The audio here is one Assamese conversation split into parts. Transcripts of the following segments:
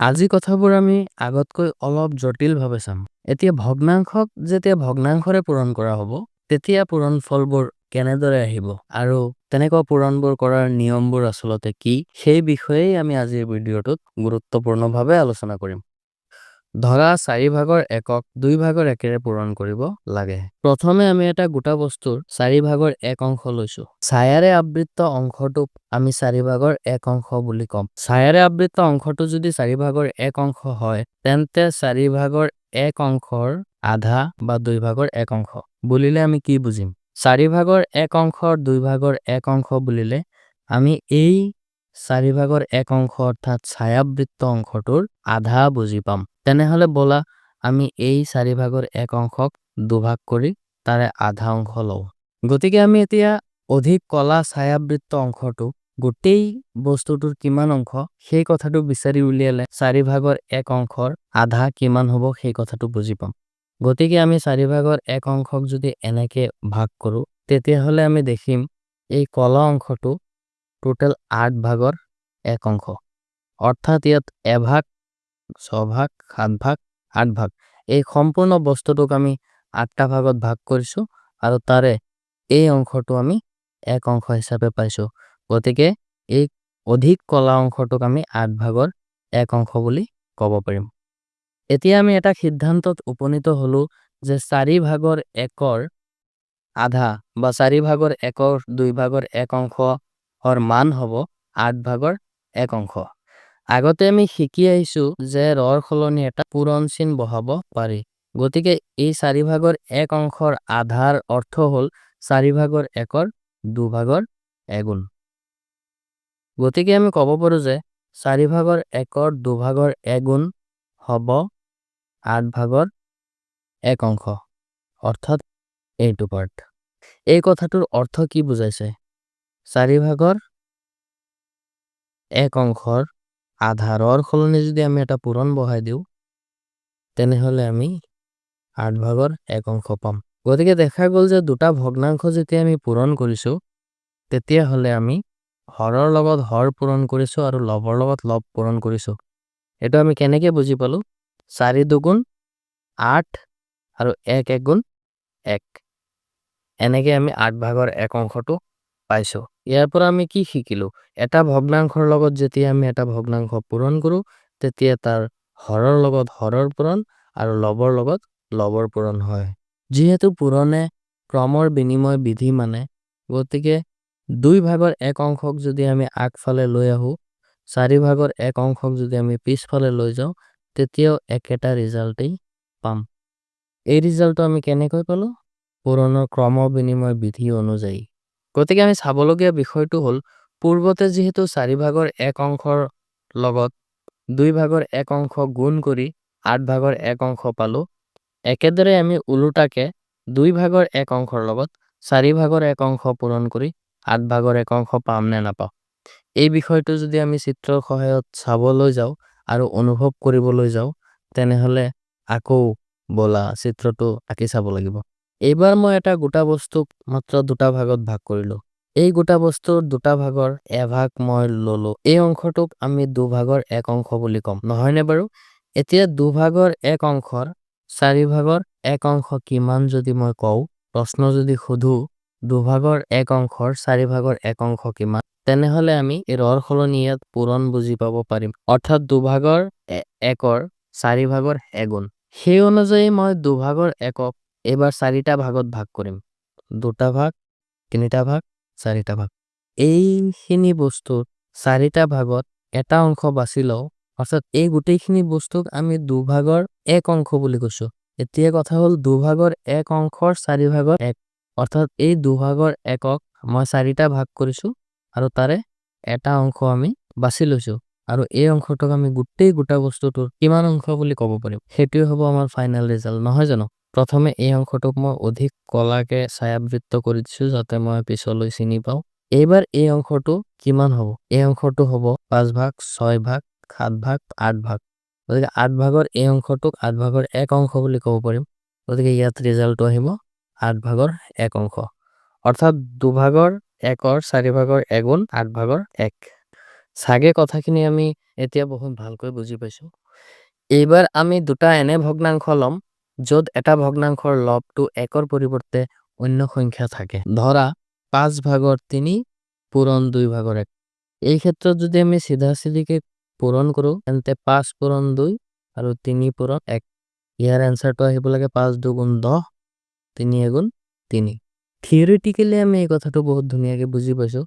আজি কথাবোৰ আমি আগতকৈ অলপ জটিলভাৱে চাম। এতিয়া ভগ্নাংশক যেতিয়া ভগ্নাংশৰে পূৰণ কৰা হ'ব, তেতিয়া পূৰণফলবোৰ কেনেদৰে আহিব আৰু তেনেকুৱা পূৰণবোৰ কৰাৰ নিয়মবোৰ আচলতে কি, সেই বিষয়েই আমি আজিৰ ভিডিঅ'টোত গুৰুত্বপূৰ্ণভাৱে আলোচনা কৰিম। ধৰা 4 ভাগৰ একক 2 ভাগৰ 1ৰে পূৰণ কৰিব লাগে। প্ৰথমে আমি এটা গোটা বস্তুৰ 4 ভাগৰ 1 অংশ লৈছো। ছায়াৰে আবৃত অংশটোক আমি 4 ভাগৰ 1 অংশ বুলি ক'ম। ছায়াৰে আবৃত অংশটো যদি 4 ভাগৰ 1 অংশ হয়, তেন্তে 4 ভাগৰ 1 অংশৰ আধা বা 2 ভাগৰ 1 অংশ বুলিলে আমি কি বুজিম? 4 ভাগৰ 1 অংশৰ 2 ভাগৰ 1 অংশ বুলিলে আমি এই 4 ভাগৰ 1 অংশ অৰ্থাৎ ছায়াবৃত্ত অংশটোৰ আধা বুজি পাম। তেনেহলে বলা আমি এই 4 ভাগৰ 1 অংশক দুভাগ কৰি তাৰে আধা অংশ লওঁ। গতিকে আমি এতিয়া অধিক কলা ছায়াবৃত্ত অংশটো গোটেই বস্তুটোৰ কিমান অংশ সেই কথাটো বিচাৰি উলিয়ালে 4 ভাগৰ 1 অংশৰ আধা কিমান হ'ব সেই কথাটো বুজি পাম। গতিকে আমি 4 ভাগৰ 1 অংশক যদি এনেকে ভাগ কৰো, তেতিয়াহলে আমি দেখিম এই কলা অংশটো টোটেল 8 ভাগৰ 1 অংশ। অৰ্থাৎ ইয়াত এভাগ 6 ভাগ 7 ভাগ 8 ভাগ এই সম্পূৰ্ণ বস্তুটোক আমি 8টা ভাগত ভাগ কৰিছো আৰু তাৰে এই অংশটো আমি 1 অংশ হিচাপে পাইছো। গতিকে এই অধিক কলা অংশটোক আমি 8 ভাগৰ 1 অংশ বুলি ক'ব পাৰিম। এতিয়া আমি এটা সিদ্ধান্তত উপনীত হলো যে 4 ভাগৰ 1ৰ আধা বা 4 ভাগৰ 1ৰ 2 ভাগৰ 1 অংশৰ মান হ'ব 8 ভাগৰ 1 অংশ। আগতে আমি শিকি আহিছো যে ৰৰ সলনি এটা পূৰণ চিন বহাব পাৰি। গতিকে এই 4 ভাগৰ 1 অংশৰ আধাৰ অৰ্থ হ'ল 4 ভাগৰ 1ৰ 2 ভাগৰ 1 গুণ। গতিকে আমি ক'ব পাৰো যে 4 ভাগৰ 1ৰ 2 ভাগৰ 1 গুণ হ'ব 8 ভাগৰ 1 অংশ, অৰ্থাৎ এইটো পাৰ্ট। এই কথাটোৰ অৰ্থ কি বুজাইছে? 4 ভাগৰ 1 অংশৰ আধাৰৰ সলনি যদি আমি এটা পূৰণ বহাই দিওঁ, তেনেহলে আমি 8 ভাগৰ 1 অংশ পাম। গতিকে দেখা গ'ল যে দুটা ভগ্নাংশ যেতিয়া আমি পূৰণ কৰিছো, তেতিয়াহলে আমি হৰৰ লগত হৰ পূৰণ কৰিছো আৰু লবৰ লগত লব পূৰণ কৰিছো। এইটো আমি কেনেকে বুজি পালো? 4 দুগুণ 8 আৰু 1 1 গুণ 1। এনেকে আমি 8 ভাগৰ 1 অংশটো পাইছো। ইয়াৰ পৰা আমি কি শিকিলো? এটা ভগ্নাংশৰ লগত যেতিয়া আমি এটা ভগ্নাংশ পূৰণ কৰো, তেতিয়া তাৰ হৰৰ লগত হৰৰ পূৰণ আৰু লবৰ লগত লবৰ পূৰণ হয়। যিহেতু পূৰণে ক্ৰমৰ বিনিময় বিধি মানে, গতিকে 2 ভাগৰ 1 অংশক যদি আমি আগফালে লৈ আহো, 4 ভাগৰ 1 অংশক যদি আমি পিছফালে লৈ যাওঁ, তেতিয়াও একেটা ৰিজাল্টেই পাম। এই ৰিজাল্টটো আমি কেনেকৈ পালো? পূৰণৰ ক্ৰম বিনিময় বিধি অনুযায়ী। গতিকে আমি চাবলগীয়া বিষয়টো হ'ল, পূৰ্বতে যিহেতু 4 ভাগৰ 1 অংশৰ লগত 2 ভাগৰ 1 অংশ গুণ কৰি 8 ভাগৰ 1 অংশ পালো, একেদৰে আমি ওলোটাকে 2 ভাগৰ 1 অংশৰ লগত 4 ভাগৰ 1 অংশ পূৰণ কৰি 8 ভাগৰ 1 অংশ পাম নে নাপাম, এই বিষয়টো যদি আমি চিত্ৰৰ সহায়ত চাবলৈ যাওঁ আৰু অনুভৱ কৰিবলৈ যাওঁ, তেনেহলে আকৌ বলা চিত্ৰটো আঁকি চাব লাগিব। এইবাৰ মই এটা গোটা বস্তুক মাত্ৰ দুটা ভাগত ভাগ কৰিলো। এই গোটা বস্তুৰ দুটা ভাগৰ এভাগ মই ললো। এই অংশটোক আমি 2 ভাগৰ 1 অংশ বুলি ক'ম, নহয়নে বাৰু? এতিয়া 2 ভাগৰ 1 অংশৰ 4 ভাগৰ 1 অংশ কিমান যদি মই কওঁ, প্ৰশ্ন যদি সোধো 2 ভাগৰ 1 অংশৰ 4 ভাগৰ 1 অংশ কিমান, তেনেহলে আমি এই ৰৰ সলনি ইয়াত পূৰণ বুজি পাব পাৰিম। অৰ্থাৎ 2 ভাগৰ 1ৰ 4 ভাগৰ 1 গুণ। সেই অনুযায়ী মই 2 ভাগৰ 1ক এইবাৰ 4টা ভাগত ভাগ কৰিম। 2টা ভাগ 3টা ভাগ 4টা ভাগ। এইখিনি বস্তুত 4টা ভাগত এটা অংশ বাছি লওঁ, অৰ্থাৎ এই গোটেইখিনি বস্তুক আমি 2 ভাগৰ 1 অংশ বুলি কৈছো। এতিয়া কথা হ'ল 2 ভাগৰ 1 অংশৰ 4 ভাগৰ 1, অৰ্থাৎ এই 2 ভাগৰ 1ক মই 4টা ভাগ কৰিছো আৰু তাৰে এটা অংশ আমি বাছি লৈছো, আৰু এই অংশটোক আমি গোটেই গোটা বস্তুটোৰ কিমান অংশ বুলি ক'ব পাৰিম, সেইটোৱে হ'ব আমাৰ ফাইনেল ৰিজাল্ট, নহয় জানো? প্ৰথমে এই অংশটোক মই অধিক কলাকে ছায়াবৃত্ত কৰি দিছো যাতে মই পিছলৈ চিনি পাওঁ। এইবাৰ এই অংশটো কিমান হ'ব? এই অংশটো হ'ব 5 ভাগ 6 ভাগ 7 ভাগ 8 ভাগ। গতিকে 8 ভাগৰ এই অংশটোক 8 ভাগৰ 1 অংশ বুলি ক'ব পাৰিম। গতিকে ইয়াত ৰিজাল্টটো আহিব 8 ভাগৰ 1 অংশ, অৰ্থাৎ 2 ভাগৰ 1ৰ 4 ভাগৰ 1 গুণ 8 ভাগৰ 1। চাগে কথাখিনি আমি এতিয়া বহুত ভালকৈ বুজি পাইছো। এইবাৰ আমি দুটা এনে ভগ্নাংশ ল'ম য'ত এটা ভগ্নাংশৰ লবটো 1ৰ পৰিৱৰ্তে অন্য সংখ্যা থাকে। ধৰা 5/3 পূৰণ 2/1। এই ক্ষেত্ৰত যদি আমি চিধাচিধিকে পূৰণ কৰোঁ তেন্তে 5 পূৰণ 2 আৰু 3 পূৰণ 1। ইয়াৰ এনসাৰটো আহিব লাগে 5 2 গুণ 10, 3 গুণ 3। থিওৰিটিক্যালি আমি এই কথাটো বহুত ধুনীয়াকৈ বুজি পাইছো।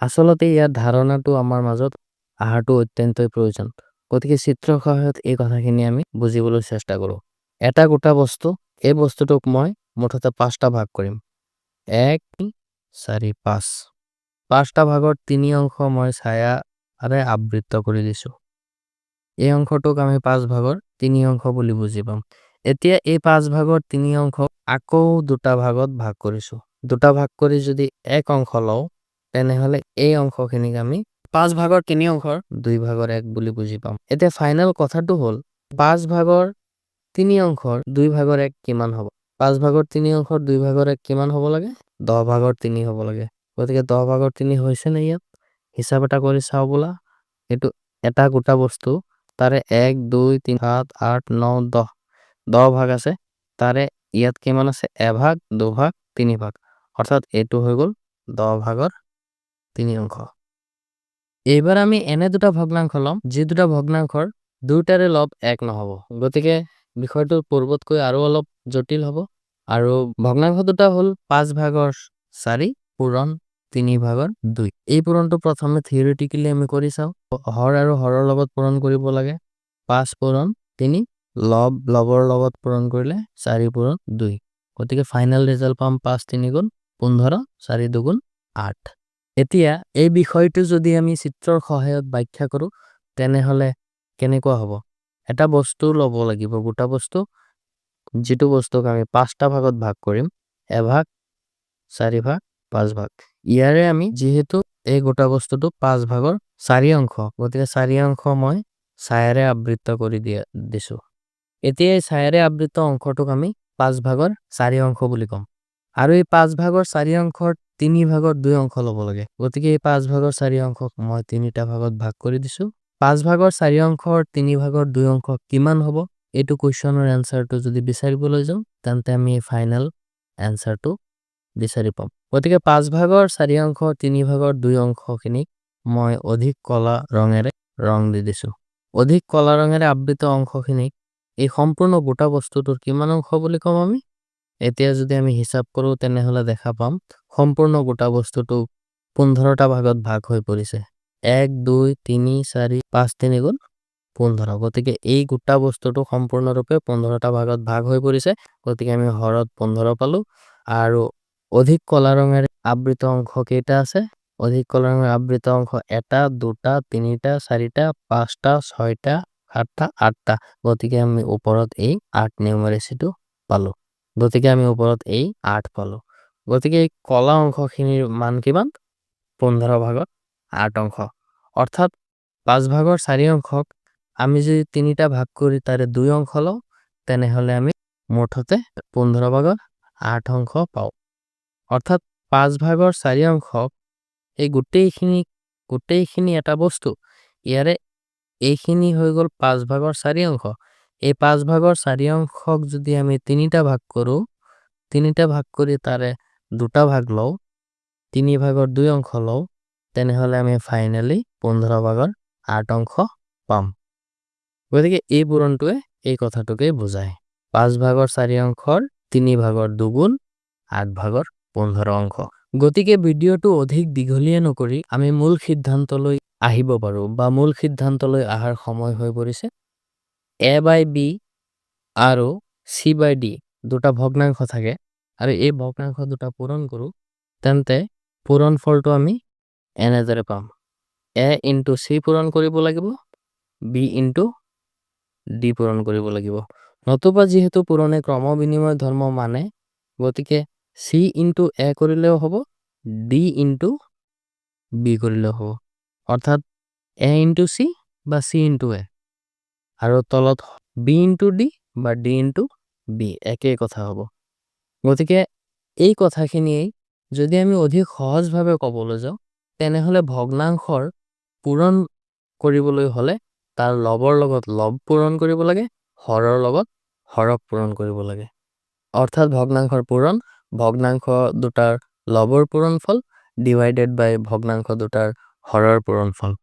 আচলতে ইয়াৰ ধাৰণাটো আমাৰ মাজত আহাটো অত্যন্তই প্ৰয়োজন। গতিকে চিত্ৰৰ সহায়ত এই কথাখিনি আমি বুজিবলৈ চেষ্টা কৰোঁ। এটা গোটা বস্তু, এই বস্তুটোক মই মুঠতে 5টা ভাগ কৰিম। 1 4 5। 5টা ভাগৰ 3 অংশ মই ছায়াৰে আবৃত কৰি দিছো। এই অংশটোক আমি 5/3 অংশ বুলি বুজি পাম। এতিয়া এই 5/3 অংশ আকৌ দুটা ভাগত ভাগ কৰিছো। দুটা ভাগ কৰি যদি 1 অংশ লওঁ তেনেহলে এই অংশখিনিক আমি 5/3 অংশৰ 2/1 বুলি বুজি পাম। এতিয়া ফাইনেল কথাটো হ'ল 5/3 অংশৰ 2/1 কিমান হ'ব? 5/3 অংশৰ 2/1 কিমান হ'ব লাগে? 10/3 হ'ব লাগে। গতিকে 10/3 হৈছে নে ইয়াত? হিচাপ এটা কৰি চাওঁ ব'লা। এইটো এটা গোটা বস্তু, তাৰে 1 2 3 7 8 9 10 10 ভাগ আছে। তাৰে ইয়াত কিমান আছে? 1 ভাগ 2 ভাগ 3 ভাগ। অৰ্থাৎ এইটো হৈ গ'ল 10/3 অংশ। এইবাৰ আমি এনে দুটা ভগ্নাংশ ল'ম যি দুটা ভগ্নাংশৰ দুটাৰে লব 1 নহ'ব। গতিকে বিষয়টো পূৰ্বতকৈ আৰু অলপ জটিল হ'ব। আৰু ভগ্নাংশ দুটা হ'ল 5/4 পূৰণ 3/2। এই পূৰণটো প্ৰথমে থিওৰিটিক্যালি আমি কৰি চাওঁ। হৰ আৰু হৰৰ লগত পূৰণ কৰিব লাগে। 5 পূৰণ 3, লবৰ লগত পূৰণ কৰিলে 4 পূৰণ 2। গতিকে ফাইনেল ৰিজাল্ট পাম 5 3 গুণ 15, 4 2 গুণ 8। এতিয়া এই বিষয়টো যদি আমি চিত্ৰৰ সহায়ত ব্যাখ্যা কৰোঁ তেনেহলে কেনেকুৱা হ'ব? এটা বস্তু ল'ব লাগিব, গোটা বস্তু, যিটো বস্তুক আমি 5টা ভাগত ভাগ কৰিম। 1 ভাগ 4 ভাগ 5 ভাগ। ইয়াৰে আমি যিহেতু এই গোটা বস্তুটো 5/4 অংশ, গতিকে 4 অংশ মই ছায়াৰে আবৃত কৰি দিছো। এতিয়া এই ছায়াৰে আবৃত অংশটোক আমি 5/4 অংশ বুলি ক'ম। আৰু এই 5/4 অংশৰ 3/2 অংশ ল'ব লাগে। গতিকে এই 5/4 অংশক মই 3টা ভাগত ভাগ কৰি দিছো। 5/4 অংশৰ 3/2 অংশ কিমান হ'ব? এইটো কুৱেশ্যনৰ এনসাৰটো যদি বিচাৰিবলৈ যাওঁ তেন্তে আমি ফাইনেল এনসাৰটো বিচাৰি পাম। গতিকে 5/4 অংশ 3/2 অংশখিনিক মই অধিক কলা ৰঙেৰে ৰং দি দিছো। অধিক কলা ৰঙেৰে আবৃত অংশখিনিক এই সম্পূৰ্ণ গোটা বস্তুটোৰ কিমান অংশ বুলি ক'ম আমি? এতিয়া যদি আমি হিচাপ কৰোঁ তেনেহলে দেখা পাম সম্পূৰ্ণ গোটা বস্তুটো 15টা ভাগত ভাগ হৈ পৰিছে। 1 2 3 4 5 3 গুণ 15। গতিকে এই গোটা বস্তুটো সম্পূৰ্ণৰূপে 15টা ভাগত ভাগ হৈ পৰিছে। গতিকে আমি হৰত 15 পালো। আৰু অধিক কলা ৰঙেৰে আবৃত অংশ কেইটা আছে? অধিক কলা ৰঙেৰে আবৃত অংশ 1টা 2টা 3টা 4টা 5টা 6টা 7টা 8টা। গতিকে আমি ওপৰত এই 8 নিউমাৰেচিটো পালো। গতিকে আমি ওপৰত এই 8 পালো। গতিকে এই কলা অংশখিনিৰ মান কিমান? 15/8 অংশ। অৰ্থাৎ 5/4 অংশক আমি যদি 3টা ভাগ কৰি তাৰে 2 অংশ লওঁ তেনেহলে আমি মুঠতে 15/8 অংশ পাওঁ। অৰ্থাৎ 5/4 অংশক এই গোটেইখিনি এটা বস্তু, ইয়াৰে এইখিনি হৈ গ'ল 5/4 অংশ। এই 5/4 অংশক যদি আমি 3টা ভাগ কৰোঁ, 3টা ভাগ কৰি তাৰে 2টা ভাগ লওঁ, 3/2 অংশ লওঁ, তেনেহলে আমি ফাইনেলি 15/8 অংশ পাম। গতিকে এই পূৰণটোৱে এই কথাটোকে বুজায়। 5/4 অংশৰ 3/2 গুণ 8/15 অংশ। গতিকে ভিডিঅ'টো অধিক দীঘলীয়া নকৰি আমি মূল সিদ্ধান্তলৈ আহিব পাৰো, বা মূল সিদ্ধান্তলৈ অহাৰ সময় হৈ পৰিছে। a/b আৰু c/d দুটা ভগ্নাংশ থাকে আৰু এই ভগ্নাংশ দুটা পূৰণ কৰোঁ তেন্তে পূৰণ ফলটো আমি এনেদৰে পাম। a × c পূৰণ কৰিব লাগিব, b × d পূৰণ কৰিব লাগিব। নতুবা যিহেতু পূৰণে ক্ৰম বিনিময় ধৰ্ম মানে, গতিকে c × a কৰিলেও হ'ব, d × b কৰিলেও হ'ব। অৰ্থাৎ a × c বা c × a, আৰু তলত b × d বা d × b একেই কথা হ'ব। গতিকে এই কথাখিনিয়েই যদি আমি অধিক সহজভাৱে ক'বলৈ যাওঁ তেনেহলে ভগ্নাংশৰ পূৰণ কৰিবলৈ হ'লে তাৰ লবৰ লগত লব পূৰণ কৰিব লাগে, হৰৰ লগত হৰক পূৰণ কৰিব লাগে। অৰ্থাৎ ভগ্নাংশৰ পূৰণ ভগ্নাংশ দুটাৰ লবৰ পূৰণফল ডিভাইডেড বাই ভগ্নাংশ দুটাৰ হৰৰ পূৰণফল।